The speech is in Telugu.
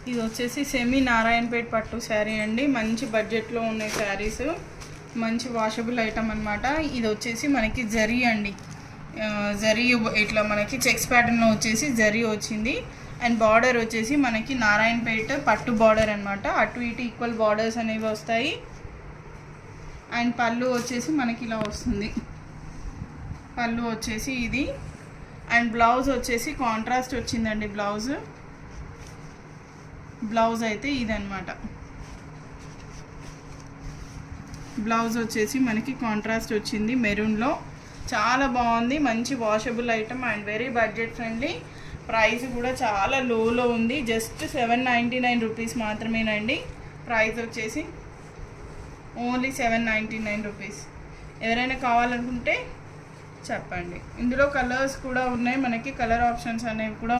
ఇది వచ్చేసి సెమీ నారాయణపేట్ పట్టు శారీ అండి. మంచి బడ్జెట్లో ఉన్నాయి శారీస్, మంచి వాషబుల్ ఐటమ్ అనమాట. ఇది వచ్చేసి మనకి జరీ అండి, జరీ ఇట్లా మనకి చెక్స్ ప్యాటర్న్లో వచ్చేసి జరీ వచ్చింది. అండ్ బార్డర్ వచ్చేసి మనకి నారాయణపేట పట్టు బార్డర్ అనమాట. అటు ఇటు ఈక్వల్ బార్డర్స్ అనేవి వస్తాయి. అండ్ పళ్ళు వచ్చేసి మనకి ఇలా వస్తుంది, పళ్ళు వచ్చేసి ఇది. అండ్ బ్లౌజ్ వచ్చేసి కాంట్రాస్ట్ వచ్చిందండి. బ్లౌజ్ అయితే ఇదనమాట. బ్లౌజ్ వచ్చేసి మనకి కాంట్రాస్ట్ వచ్చింది మెరూన్లో. చాలా బాగుంది, మంచి washable item and very budget friendly. Price కూడా చాలా లోలో ఉంది, జస్ట్ 799 రూపీస్ మాత్రమేనండి. ప్రైస్ వచ్చేసి ఓన్లీ 799 రూపీస్. ఎవరైనా కావాలనుకుంటే చెప్పండి. ఇందులో కలర్స్ కూడా ఉన్నాయి, మనకి కలర్ ఆప్షన్స్ అనేవి కూడా